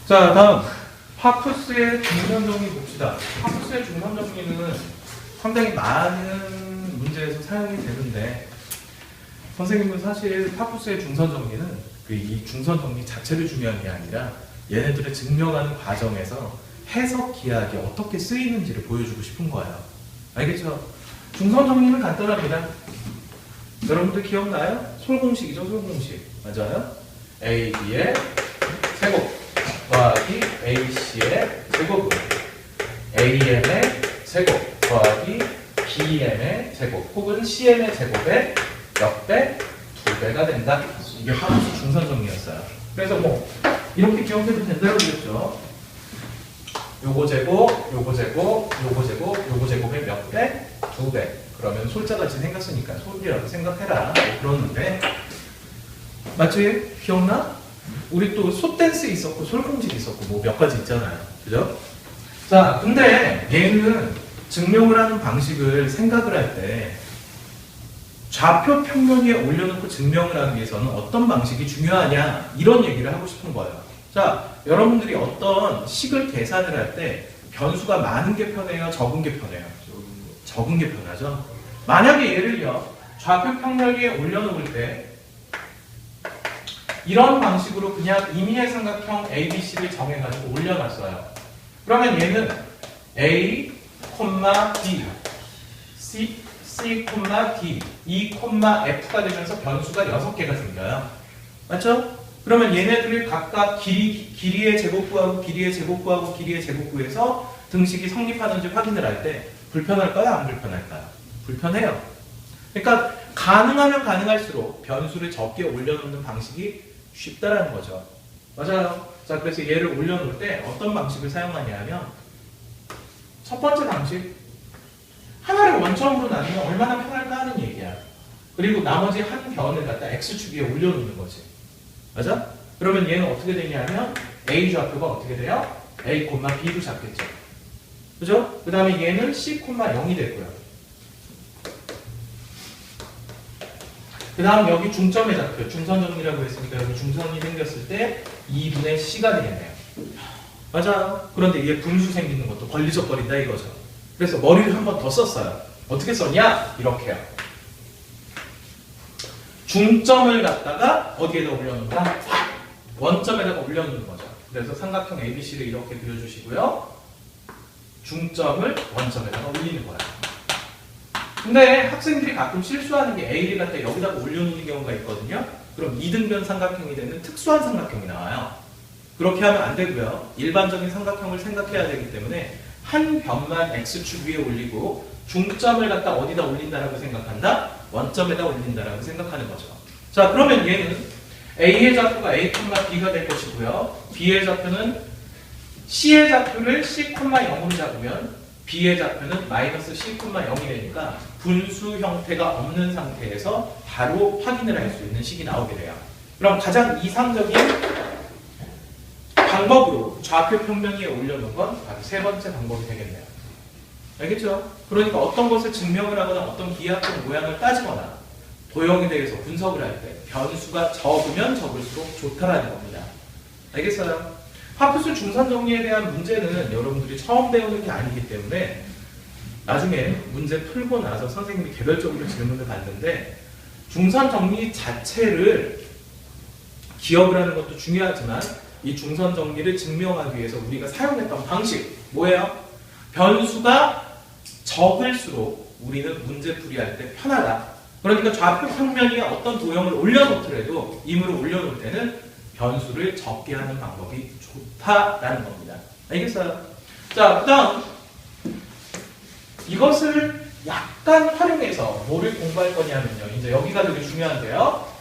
자, 다음 파푸스의 중선 정리 봅시다. 파푸스의 중선 정리는 상당히 많은 문제에서 사용이 되는데 선생님은 사실 파푸스의 중선 정리는 이 중선 정리 자체를 중요한 게 아니라 얘네들을 증명하는 과정에서 해석 기하학이 어떻게 쓰이는지를 보여주고 싶은 거예요. 알겠죠? 중선 정리는 간단합니다. 여러분들 기억나요? 솔공식이죠, 솔공식. 맞아요? AB의 제곱 더하기 AC의 제곱은 AM의 제곱 더하기 BM의 제곱 혹은 CM의 제곱의 몇 배? 2배가 된다. 이게 파푸스 중선 정리였어요. 그래서 뭐 이렇게 기억해도 된다고 그랬죠. 요거 제곱, 요거 제곱, 요거 제곱, 요거 제곱의 몇 배? 2배. 그러면 솔자같이 생겼으니까 솔이라고 생각해라. 뭐 그러는데 맞지? 기억나? 우리 또 소댄스 있었고 솔공식 있었고 뭐 몇 가지 있잖아요. 그죠? 자, 근데 얘는 증명을 하는 방식을 생각을 할 때 좌표 평면 위에 올려놓고 증명을 하기 위해서는 어떤 방식이 중요하냐 이런 얘기를 하고 싶은 거예요. 자, 여러분들이 어떤 식을 계산을 할 때 변수가 많은 게 편해요? 적은 게 편해요? 적은 게 편하죠? 만약에 예를요 좌표 평면 위에 올려놓을 때 이런 방식으로 그냥 임의의 삼각형 ABC를 정해가지고 올려놨어요. 그러면 얘는 A, B, C, D, E, F가 되면서 변수가 6개가 생겨요. 맞죠? 그러면 얘네들을 각각 길이의 제곱 구하고 길이의 제곱 구하고 길이의 제곱 구해서 등식이 성립하는지 확인을 할 때 불편할까요? 안 불편할까요? 불편해요. 그러니까 가능하면 가능할수록 변수를 적게 올려놓는 방식이 쉽다라는 거죠. 맞아요. 자, 그래서 얘를 올려놓을 때 어떤 방식을 사용하냐 하면 첫 번째 방식 하나를 원점으로 나누면 얼마나 편할까 하는 얘기야. 그리고 나머지 한 변을 갖다 x축 위에 올려놓는 거지. 맞아? 그러면 얘는 어떻게 되냐면 a 좌표가 어떻게 돼요? a, b로 잡겠죠. 그죠? 그 다음에 얘는 c, 0이 되고요. 그 다음 여기 중점의 좌표, 중선 정리라고 했으니까 여기 중선이 생겼을 때 2분의 c가 되겠네요. 맞아요. 그런데 얘 분수 생기는 것도 걸리적거린다 이거죠. 그래서 머리를 한 번 더 썼어요. 어떻게 썼냐? 이렇게요. 중점을 갖다가 어디에다 올려놓는다? 원점에다가 올려놓는 거죠. 그래서 삼각형 ABC를 이렇게 그려주시고요. 중점을 원점에다가 올리는 거예요. 근데 학생들이 가끔 실수하는 게 A를 갖다 여기다가 올려놓는 경우가 있거든요. 그럼 이등변 삼각형이 되는 특수한 삼각형이 나와요. 그렇게 하면 안 되고요. 일반적인 삼각형을 생각해야 되기 때문에 한 변만 x축 위에 올리고 중점을 갖다 어디다 올린다라고 생각한다? 원점에다 올린다라고 생각하는 거죠. 자, 그러면 얘는 A의 좌표가 A, B가 될 것이고요. B의 좌표는 C의 좌표를 C, 0으로 잡으면 B의 좌표는 마이너스 C, 0이 되니까 분수 형태가 없는 상태에서 바로 확인을 할 수 있는 식이 나오게 돼요. 그럼 가장 이상적인 방법으로 좌표 평면 위에 올려놓은 건 바로 세 번째 방법이 되겠네요. 알겠죠? 그러니까 어떤 것을 증명을 하거나 어떤 기하학적 모양을 따지거나 도형에 대해서 분석을 할 때 변수가 적으면 적을수록 좋다라는 겁니다. 알겠어요? 파푸스 중선 정리에 대한 문제는 여러분들이 처음 배우는 게 아니기 때문에 나중에 문제 풀고 나서 선생님이 개별적으로 질문을 받는데 중선 정리 자체를 기억을 하는 것도 중요하지만 이 중선 정리를 증명하기 위해서 우리가 사용했던 방식 뭐예요? 변수가 적을수록 우리는 문제 풀이할 때 편하다. 그러니까 좌표 평면 위에 어떤 도형을 올려놓더라도 임으로 올려놓을 때는 변수를 적게 하는 방법이 좋다라는 겁니다. 알겠어요? 자, 그 다음 이것을 약간 활용해서 뭐를 공부할 거냐면요. 이제 여기가 되게 중요한데요.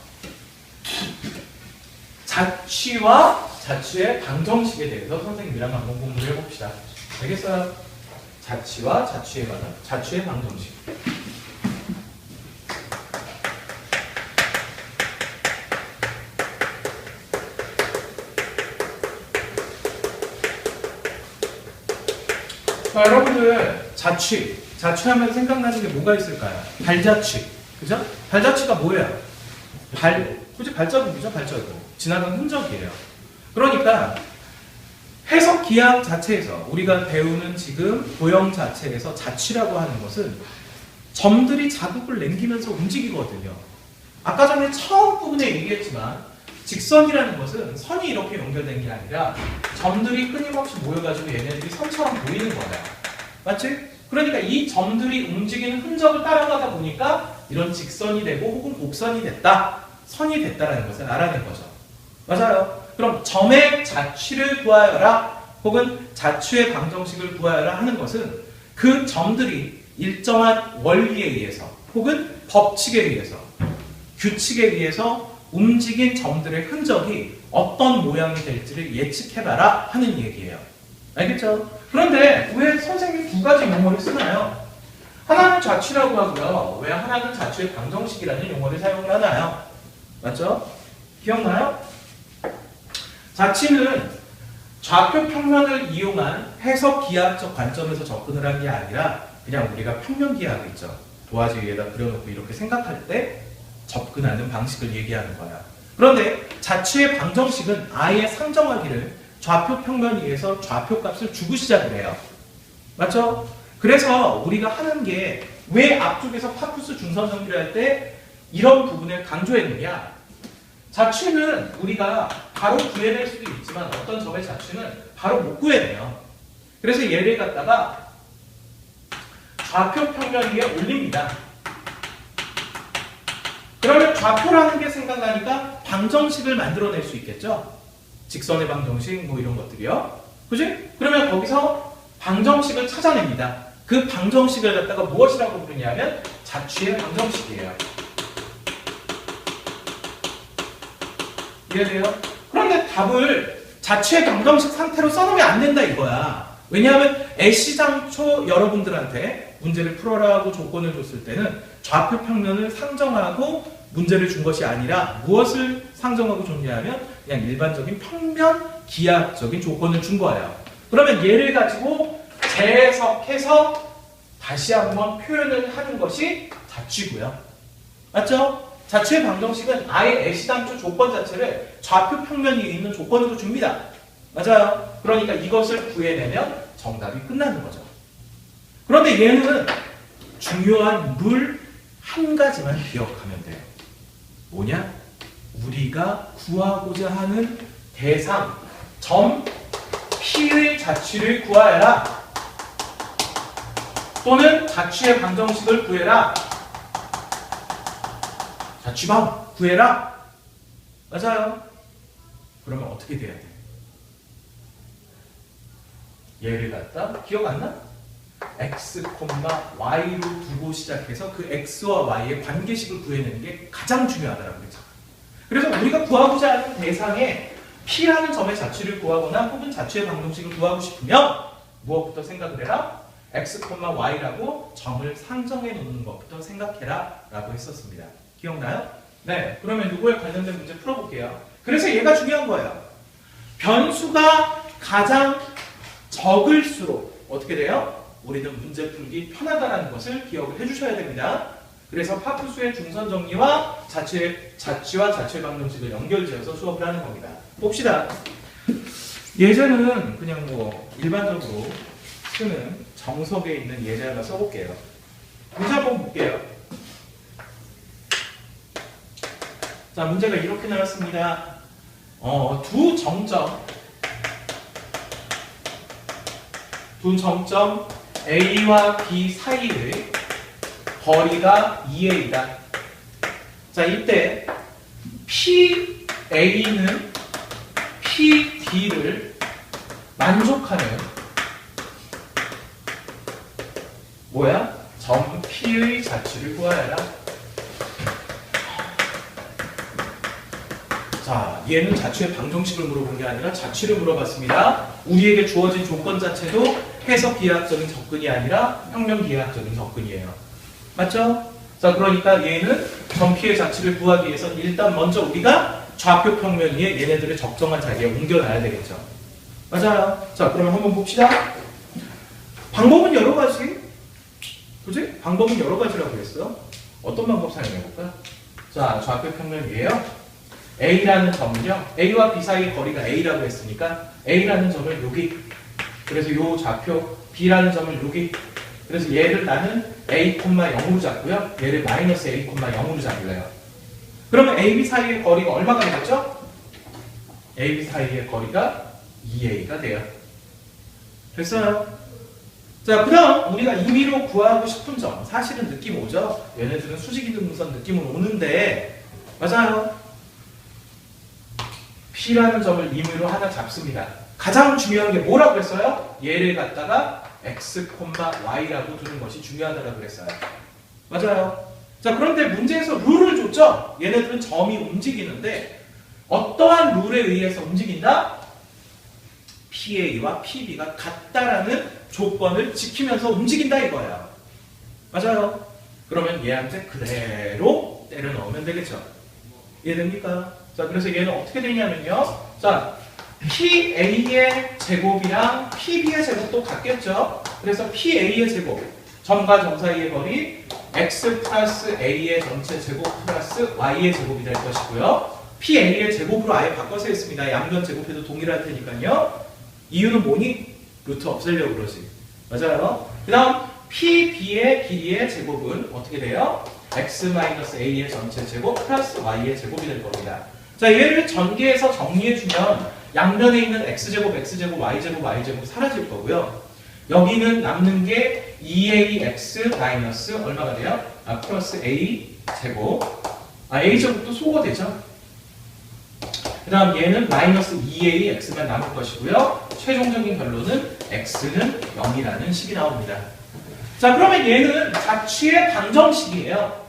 자취와 자취의 방정식에 대해서 선생님이랑 한번 공부를 해봅시다. 알겠어요? 자취와 자취에 관한 자취의 방정식. 자, 여러분들 자취하면 생각나는 게 뭐가 있을까요? 발자취, 그죠? 발자취가 뭐예요? 굳이 발자국이죠, 발자국. 지나간 흔적이에요. 그러니까 해석 기하학 자체에서 우리가 배우는 지금 도형 자체에서 자취라고 하는 것은 점들이 자국을 남기면서 움직이거든요. 아까 전에 처음 부분에 얘기했지만 직선이라는 것은 선이 이렇게 연결된 게 아니라 점들이 끊임없이 모여가지고 얘네들이 선처럼 보이는 거야. 맞지? 그러니까 이 점들이 움직이는 흔적을 따라가다 보니까 이런 직선이 되고 혹은 곡선이 됐다, 선이 됐다라는 것을 알아낸 거죠. 맞아요. 그럼 점의 자취를 구하여라 혹은 자취의 방정식을 구하여라 하는 것은 그 점들이 일정한 원리에 의해서 혹은 법칙에 의해서 규칙에 의해서 움직인 점들의 흔적이 어떤 모양이 될지를 예측해봐라 하는 얘기예요. 알겠죠? 그런데 왜 선생님이 두 가지 용어를 쓰나요? 하나는 자취라고 하고요. 왜 하나는 자취의 방정식이라는 용어를 사용을 하나요? 맞죠? 기억나요? 자취는 좌표 평면을 이용한 해석 기하학적 관점에서 접근을 한 게 아니라 그냥 우리가 평면 기하학 있죠. 도화지 위에다 그려놓고 이렇게 생각할 때 접근하는 방식을 얘기하는 거야. 그런데 자취의 방정식은 아예 상정하기를 좌표 평면 위에서 좌표 값을 주고 시작을 해요. 맞죠? 그래서 우리가 하는 게 왜 앞쪽에서 파푸스 중선 정비를 할 때 이런 부분을 강조했느냐? 자취는 우리가 바로 구해낼 수도 있지만 어떤 점의 자취는 바로 못 구해내요. 그래서 얘를 갖다가 좌표 평면 위에 올립니다. 그러면 좌표라는 게 생각나니까 방정식을 만들어낼 수 있겠죠? 직선의 방정식 뭐 이런 것들이요. 그지? 그러면 거기서 방정식을 찾아냅니다. 그 방정식을 갖다가 무엇이라고 부르냐면 자취의 방정식이에요. 이해돼요? 그런데 답을 자취의 방정식 상태로 써놓으면 안 된다 이거야. 왜냐하면 애시당초 여러분들한테 문제를 풀어라 하고 조건을 줬을 때는 좌표 평면을 상정하고 문제를 준 것이 아니라 무엇을 상정하고 줬냐면 그냥 일반적인 평면 기하학적인 조건을 준 거예요. 그러면 얘를 가지고 재해석해서 다시 한번 표현을 하는 것이 자취고요. 맞죠? 자취의 방정식은 아예 애시당초 조건 자체를 좌표 평면 위에 있는 조건으로 줍니다. 맞아요? 그러니까 이것을 구해내면 정답이 끝나는 거죠. 그런데 얘는 중요한 룰 한 가지만 기억하면 돼요. 뭐냐? 우리가 구하고자 하는 대상, 점, P의 자취를 구하여라. 또는 자취의 방정식을 구해라. 자취방 구해라. 맞아요. 그러면 어떻게 돼야 돼? 얘를 갖다 기억 안 나? x, y로 두고 시작해서 그 x와 y의 관계식을 구해내는 게 가장 중요하다고 그랬잖아. 그래서 우리가 구하고자 하는 대상에 P라는 점의 자취를 구하거나 혹은 자취의 방정식을 구하고 싶으면 무엇부터 생각을 해라? x, y라고 점을 상정해 놓는 것부터 생각해라 라고 했었습니다. 기억나요? 네, 그러면 이거에 관련된 문제 풀어볼게요. 그래서 얘가 중요한 거예요. 변수가 가장 적을수록 어떻게 돼요? 우리는 문제 풀기 편하다는 것을 기억을 해주셔야 됩니다. 그래서 파푸스의 중선 정리와 자취와 자취의 방정식을 연결지어서 수업을 하는 겁니다. 봅시다. 예제는 그냥 뭐 일반적으로 쓰는 정석에 있는 예제 하나 써볼게요. 문제 한번 볼게요. 자, 문제가 이렇게 나왔습니다. 두 정점 A와 B 사이의 거리가 2A다. 자, 이때 PA는 PD를 만족하는 뭐야? 점 P의 자취를 구하여라. 자, 얘는 자취의 방정식을 물어본 게 아니라 자취를 물어봤습니다. 우리에게 주어진 조건 자체도 해석 기하학적인 접근이 아니라 평면 기하학적인 접근이에요. 맞죠? 자, 그러니까 얘는 점 P의 자취를 구하기 위해서는 일단 먼저 우리가 좌표 평면 위에 얘네들을 적정한 자리에 옮겨놔야 되겠죠. 맞아요. 자, 그러면 한번 봅시다. 방법은 여러 가지. 그지? 방법은 여러 가지라고 했어. 어떤 방법 사용해볼까? 자, 좌표 평면 위에요. A라는 점은요. A와 B 사이의 거리가 A라고 했으니까 A라는 점을 여기. 그래서 요 좌표 B라는 점을 여기. 그래서 얘를 나는 A, 0으로 잡고요. 얘를 마이너스 A, 0으로 잡을래요. 그러면 A, B 사이의 거리가 얼마가 되겠죠? A, B 사이의 거리가 2A가 돼요. 됐어요? 자, 그 다음 우리가 임의로 구하고 싶은 점. 사실은 느낌 오죠? 얘네들은 수직이등분선 느낌은 오는데 맞아요. P라는 점을 임의로 하나 잡습니다. 가장 중요한 게 뭐라고 했어요? 얘를 갖다가 x, y라고 두는 것이 중요하다고 그랬어요. 맞아요. 자, 그런데 문제에서 룰을 줬죠? 얘네들은 점이 움직이는데 어떠한 룰에 의해서 움직인다? PA와 PB가 같다라는 조건을 지키면서 움직인다 이거예요. 맞아요. 그러면 얘한테 그대로 때려 넣으면 되겠죠. 이해됩니까? 자, 그래서 얘는 어떻게 되냐면요. 자, PA의 제곱이랑 PB의 제곱도 같겠죠. 그래서 PA의 제곱, 점과 점 사이의 거리 X 플러스 A의 전체 제곱 플러스 Y의 제곱이 될 것이고요. PA의 제곱으로 아예 바꿔서 했습니다. 양변 제곱해도 동일할 테니까요. 이유는 뭐니? 루트 없애려고 그러지. 맞아요. 그 다음 PB의 길이의 제곱은 어떻게 돼요? X-A의 전체 제곱 플러스 Y의 제곱이 될 겁니다. 자, 얘를 전개해서 정리해주면 양변에 있는 X제곱, X제곱, Y제곱, Y제곱 사라질 거고요. 여기는 남는 게 2AX 마이너스 얼마가 돼요? 플러스 A제곱. A제곱도 소거되죠? 그 다음 얘는 마이너스 2AX만 남을 것이고요. 최종적인 결론은 X는 0이라는 식이 나옵니다. 자, 그러면 얘는 자취의 방정식이에요.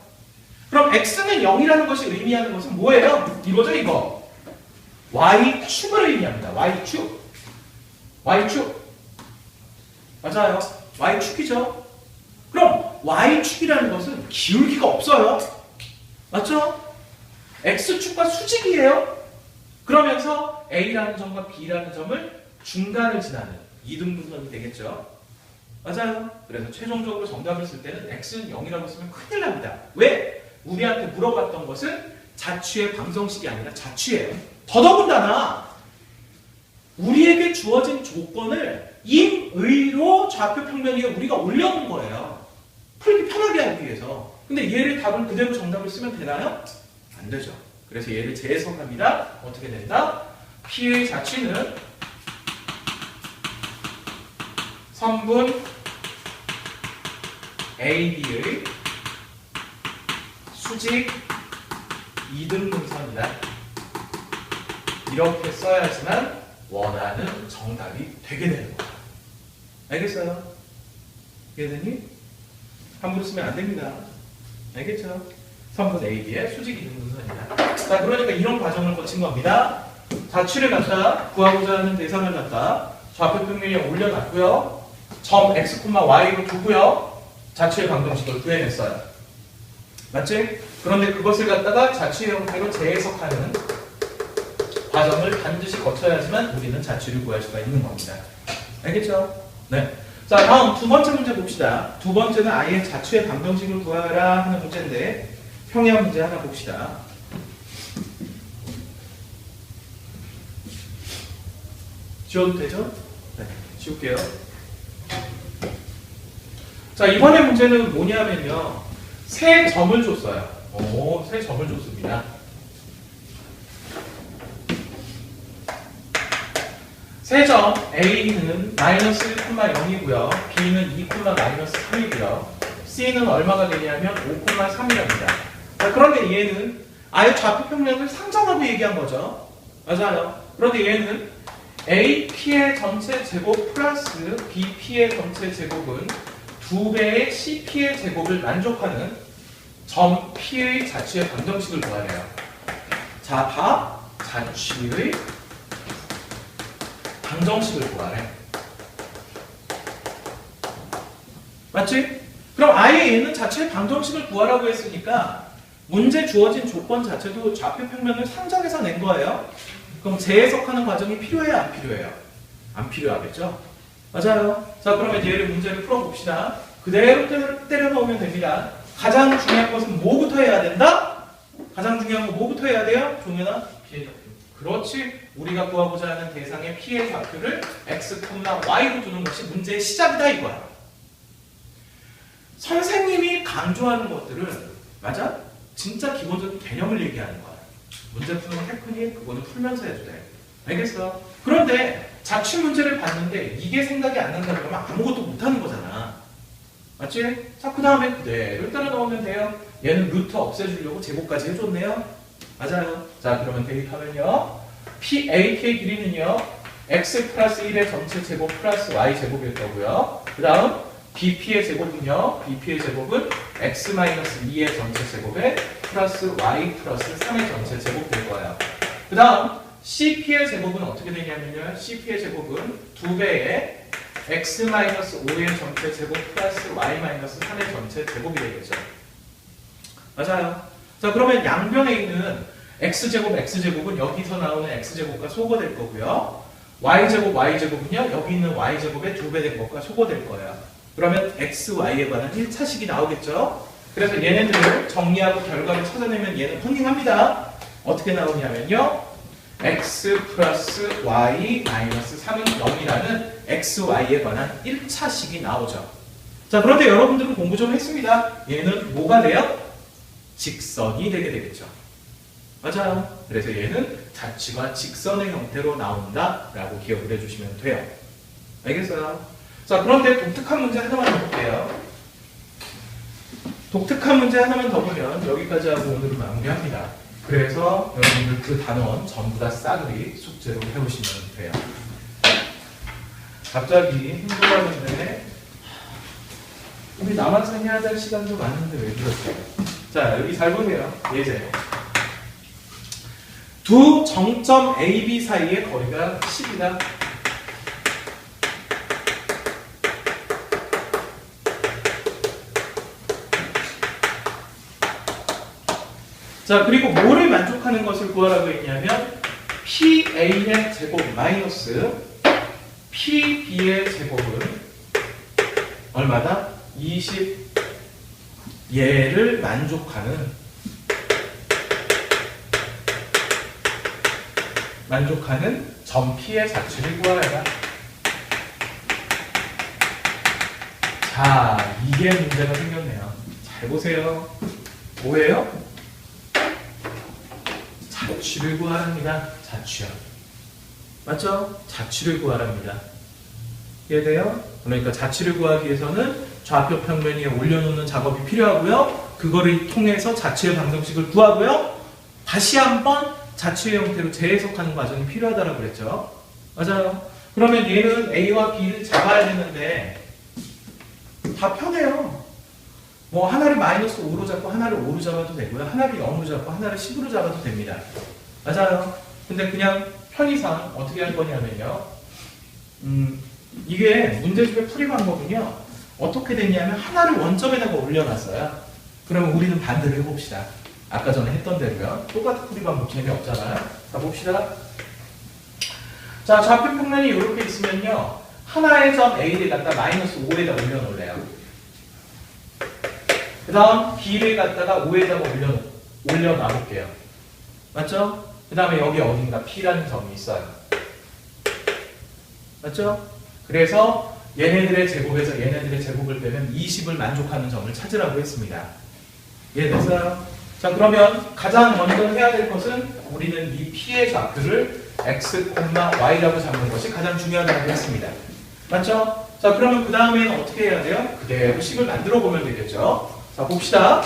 그럼 X는 0이라는 것이 의미하는 것은 뭐예요? 이거죠, 이거. Y축을 의미합니다. Y축. Y축. 맞아요. Y축이죠. 그럼 Y축이라는 것은 기울기가 없어요. 맞죠? X축과 수직이에요. 그러면서 A라는 점과 B라는 점을 중간을 지나는 이등분선이 되겠죠. 맞아요. 그래서 최종적으로 정답을 쓸 때는 X는 0이라고 쓰면 큰일 납니다. 왜? 우리한테 물어봤던 것은 자취의 방정식이 아니라 자취예요. 더더군다나 우리에게 주어진 조건을 임의로 좌표 평면 위에 우리가 올려놓은 거예요. 풀기 편하게 하기 위해서. 근데 얘를 답을 그대로 정답을 쓰면 되나요? 안 되죠. 그래서 얘를 재해석합니다. 어떻게 된다? P의 자취는 선분 AB의 수직 이등분선이다. 이렇게 써야지만 원하는 정답이 되게 되는 거야. 알겠어요? 이해되니? 함부로 쓰면 안 됩니다. 알겠죠? 선분 AB의 수직 이등분선이다. 자, 그러니까 이런 과정을 거친 겁니다. 자취를 갖다 구하고자 하는 대상을 갖다 좌표 평면에 올려놨고요. 점 x, y로 두고요. 자취의 방정식을 구해냈어요. 맞지? 그런데 그것을 갖다가 자취의 형태로 재해석하는 과정을 반드시 거쳐야지만 우리는 자취를 구할 수가 있는 겁니다. 알겠죠? 네. 자, 다음 두 번째 문제 봅시다. 두 번째는 아예 자취의 방정식을 구하라 하는 문제인데 평형 문제 하나 봅시다. 지워도 되죠? 네, 지울게요. 자, 이번에 문제는 뭐냐면요. 세 점을 줬어요. 오, 세 점을 줬습니다. 세 점 A는 마이너스 1,0이고요. B는 2, 마이너스 3이고요. C는 얼마가 되냐면 5,3이랍니다. 자, 그런데 얘는 아예 좌표 평면을 상정하고 얘기한 거죠. 맞아요. 그런데 얘는 AP의 전체 제곱 플러스 BP의 전체 제곱은 2배의 CP의 제곱을 만족하는 점 P의 자취의 방정식을 구하래요. 자, 봐. 자취의 방정식을 구하래. 맞지? 그럼 아예 얘는 자취의 방정식을 구하라고 했으니까 문제 주어진 조건 자체도 좌표 평면을 상정해서 낸 거예요. 그럼 재해석하는 과정이 필요해요? 안 필요해요? 안 필요하겠죠? 맞아요. 자, 그러면 얘를 문제를 풀어봅시다. 그대로 때려 넣으면 됩니다. 가장 중요한 것은 뭐부터 해야 된다? 가장 중요한 건 뭐부터 해야 돼요? 종현아? P의 좌표. 그렇지. 우리가 구하고자 하는 대상의 P의 좌표를 X, Y로 두는 것이 문제의 시작이다 이거야. 선생님이 강조하는 것들은 맞아? 진짜 기본적인 개념을 얘기하는 거야. 문제 푸는 테크닉 그거는 풀면서 해도 돼. 알겠어? 그런데 자취 문제를 봤는데 이게 생각이 안 난다 그러면 아무것도 못하는 거잖아. 맞지? 자, 그 다음에 그대로 따라 넣으면 돼요. 얘는 루트 없애주려고 제곱까지 해줬네요. 맞아요. 자, 그러면 대입하면요. PAK 길이는요. X 플러스 1의 전체 제곱 플러스 Y 제곱일 거고요. 그 다음 BP의 제곱은요. BP의 제곱은 X 마이너스 2의 전체 제곱에 플러스 Y 플러스 3의 전체 제곱 될 거예요. 그 다음 CP의 제곱은 어떻게 되냐면요. CP의 제곱은 2배의 X 마이너스 5의 전체 제곱 플러스 Y 마이너스 3의 전체 제곱이 되겠죠. 맞아요. 자, 그러면 양변에 있는 X제곱, X제곱은 여기서 나오는 X제곱과 소거될 거고요. Y제곱, Y제곱은요. 여기 있는 Y제곱의 2배 된 것과 소거될 거예요. 그러면 X, Y에 관한 1차식이 나오겠죠. 그래서 얘네들을 정리하고 결과를 찾아내면 얘는 혼용합니다. 어떻게 나오냐면요. X 플러스 Y 마이너스 3은 0이라는 X, Y에 관한 1차식이 나오죠. 자, 그런데 여러분들은 공부 좀 했습니다. 얘는 뭐가 돼요? 직선이 되게 되겠죠. 맞아요. 그래서 얘는 자취가 직선의 형태로 나온다라고 기억을 해주시면 돼요. 알겠어요? 자, 그런데 독특한 문제 하나만 더 볼게요. 독특한 문제 하나만 더 보면 여기까지 하고 오늘은 마무리합니다. 그래서 여러분들 그 단원 전부 다 싸그리 숙제로 해오시면 돼요. 갑자기 힘들었는데 우리 남아서 해야 될 시간도 많은데 왜 그러세요? 자, 여기 잘 보세요. 예제. 두 정점 A, B 사이의 거리가 10이다. 자, 그리고 뭐를 만족하는 것을 구하라고 했냐면 PA의 제곱 마이너스 PB의 제곱은 얼마다? 20 얘를 만족하는 점 P의 자취를 구하라. 자, 이게 문제가 생겼네요. 잘 보세요. 뭐예요? 자취를 구하랍니다. 자취요. 맞죠? 자취를 구하랍니다. 이해돼요? 그러니까 자취를 구하기 위해서는 좌표 평면 위에 올려놓는 작업이 필요하고요. 그거를 통해서 자취의 방정식을 구하고요. 다시 한번 자취의 형태로 재해석하는 과정이 필요하다고 그랬죠. 맞아요. 그러면 얘는 A와 B를 잡아야 되는데 다 편해요. 뭐 하나를 마이너스 5로 잡고 하나를 5로 잡아도 되고요. 하나를 0으로 잡고 하나를 10으로 잡아도 됩니다. 맞아요. 근데 그냥 편의상 어떻게 할 거냐면요. 이게 문제집의 풀이 방법은요. 어떻게 되냐면 하나를 원점에다가 올려놨어요. 그러면 우리는 반대로 해봅시다. 아까 전에 했던 대로요. 똑같은 풀이 방법 재미없잖아요. 자, 봅시다. 자, 좌표 평면이 이렇게 있으면요. 하나의 점 A를 갖다 마이너스 5에다 올려놓을래요. 그 다음 B를 갖다가 5에다가 올려놔볼게요. 맞죠? 그 다음에 여기 어딘가 P라는 점이 있어요. 맞죠? 그래서 얘네들의 제곱에서 얘네들의 제곱을 빼면 20을 만족하는 점을 찾으라고 했습니다. 이해됐어요? 자, 그러면 가장 먼저 해야 될 것은 우리는 이 P의 좌표를 X, Y라고 잡는 것이 가장 중요하다고 했습니다. 맞죠? 자, 그러면 그 다음에는 어떻게 해야 돼요? 그대로 식을 만들어 보면 되겠죠? 자, 봅시다.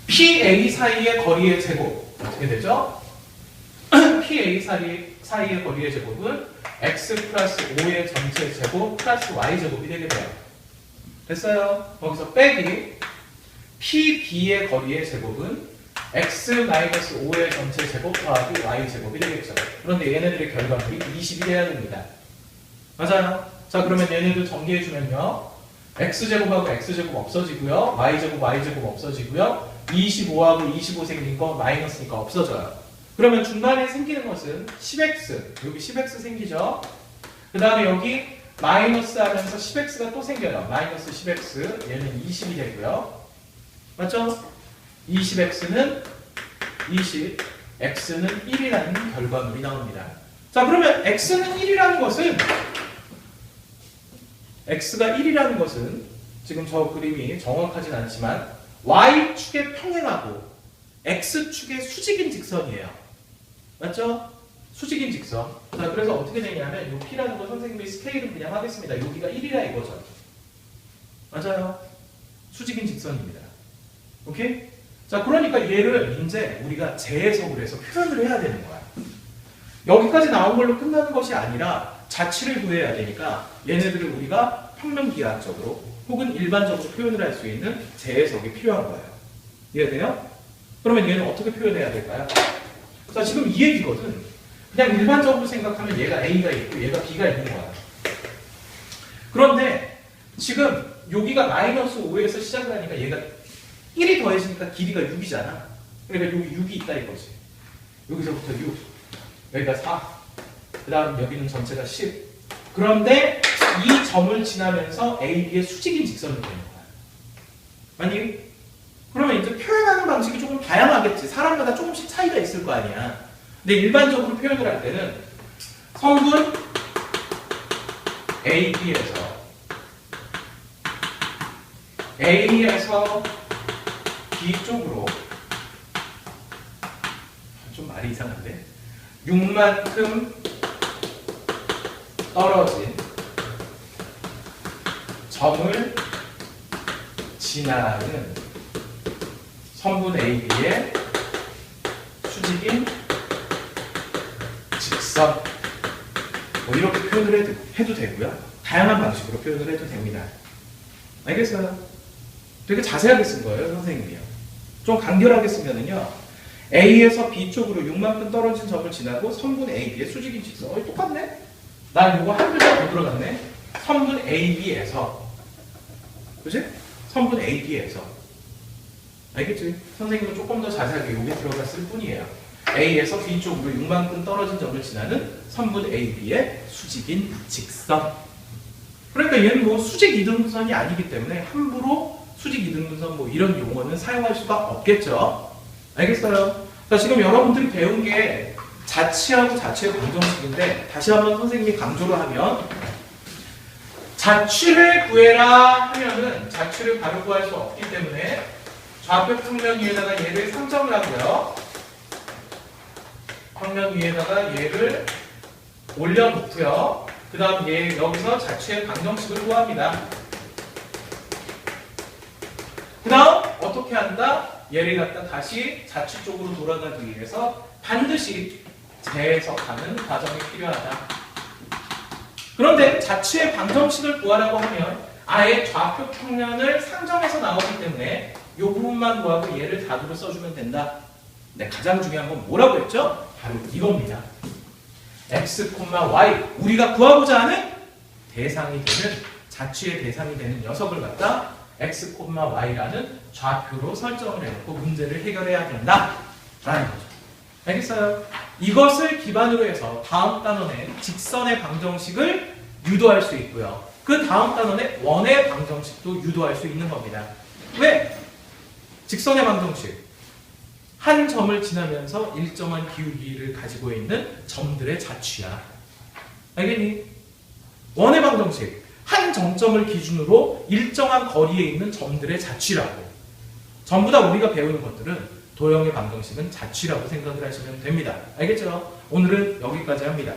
PA 사이의 거리의 제곱 어떻게 되죠? PA 사이의 거리의 제곱은 X 플러스 5의 전체 제곱 플러스 Y 제곱이 되게 돼요. 됐어요? 거기서 빼기 PB의 거리의 제곱은 X 마이너스 5의 전체 제곱 더하기 Y 제곱이 되겠죠. 그런데 얘네들의 결과물이 20이 돼야 됩니다. 맞아요? 자, 그러면 얘네들 정리해주면요. X제곱하고 X제곱 없어지고요. Y제곱, Y제곱 없어지고요. 25하고 25 생긴 거 마이너스니까 없어져요. 그러면 중간에 생기는 것은 10X. 여기 10X 생기죠. 그 다음에 여기 마이너스 하면서 10X가 또 생겨요. 마이너스 10X. 얘는 20이 되고요. 맞죠? 20X는 20. x는 1이라는 결과물이 나옵니다. 자, 그러면 x는 1이라는 것은 x가 1이라는 것은 지금 저 그림이 정확하진 않지만 y축에 평행하고 x축의 수직인 직선이에요. 맞죠? 수직인 직선. 자, 그래서 어떻게 되냐면 이 p라는 거 선생님이 스케일은 그냥 하겠습니다. 여기가 1이라 이거죠. 맞아요. 수직인 직선입니다. 오케이? 자, 그러니까 얘를 이제 우리가 재해석을 해서 표현을 해야 되는 거야. 여기까지 나온 걸로 끝나는 것이 아니라 자취를 구해야 되니까 얘네들을 우리가 평면기하학적으로 혹은 일반적으로 표현을 할 수 있는 재해석이 필요한 거예요. 이해돼요? 그러면 얘는 어떻게 표현해야 될까요? 자, 지금 이 얘기거든. 그냥 일반적으로 생각하면 얘가 A가 있고 얘가 B가 있는 거야. 그런데 지금 여기가 마이너스 5에서 시작을 하니까 얘가 1이 더해지니까 길이가 6이잖아. 그러니까 여기 6이 있다 이거지. 여기서부터 6, 여기가 4, 그 다음 여기는 전체가 10. 그런데 이 점을 지나면서 A, B의 수직인 직선이 되는 거야. 아니? 그러면 이제 표현하는 방식이 조금 다양하겠지. 사람마다 조금씩 차이가 있을 거 아니야. 근데 일반적으로 표현을 할 때는 성분 A, A에서 B 쪽으로 좀 말이 이상한데 6만큼 떨어진 점을 지나는 성분 AB의 수직인 직선 뭐 이렇게 표현을 해도 되고요. 다양한 방식으로 표현을 해도 됩니다. 알겠어요? 되게 자세하게 쓴 거예요, 선생님이요. 좀 간결하게 쓰면은요. A에서 B 쪽으로 6만큼 떨어진 점을 지나고 선분 AB의 수직인 직선. 똑같네? 난 이거 한 글자 더 들어갔네. 선분 AB에서. 그치? 선분 AB에서. 알겠지? 선생님은 조금 더 자세하게 여기 들어갔을 뿐이에요. A에서 B 쪽으로 6만큼 떨어진 점을 지나는 선분 AB의 수직인 직선. 그러니까 얘는 뭐 수직 이등분선이 아니기 때문에 함부로 수직 이등분선 뭐 이런 용어는 사용할 수가 없겠죠. 알겠어요? 자, 지금 여러분들이 배운 게 자취하고 자취의 방정식인데 다시 한번 선생님이 강조를 하면 자취를 구해라 하면은 자취를 바로 구할 수 없기 때문에 좌표 평면 위에다가 얘를 상정을 하고요. 평면 위에다가 얘를 올려놓고요. 그 다음 얘 여기서 자취의 방정식을 구합니다. 그 다음 어떻게 한다? 얘를 갖다 다시 자취 쪽으로 돌아가기 위해서 반드시 재해석하는 과정이 필요하다. 그런데 자취의 방정식을 구하라고 하면 아예 좌표 평면을 상정해서 나오기 때문에 이 부분만 구하고 얘를 답으로 써주면 된다. 네, 가장 중요한 건 뭐라고 했죠? 바로 이겁니다. x, y 우리가 구하고자 하는 대상이 되는 자취의 대상이 되는 녀석을 갖다 x, y라는 좌표로 설정을 해놓고 문제를 해결해야 된다 라는 거죠. 알겠어요? 이것을 기반으로 해서 다음 단원의 직선의 방정식을 유도할 수 있고요. 그 다음 단원의 원의 방정식도 유도할 수 있는 겁니다. 왜? 직선의 방정식 한 점을 지나면서 일정한 기울기를 가지고 있는 점들의 자취야. 알겠니? 원의 방정식 한 정점을 기준으로 일정한 거리에 있는 점들의 자취라고. 전부 다 우리가 배우는 것들은 도형의 방정식은 자취라고 생각을 하시면 됩니다. 알겠죠? 오늘은 여기까지 합니다.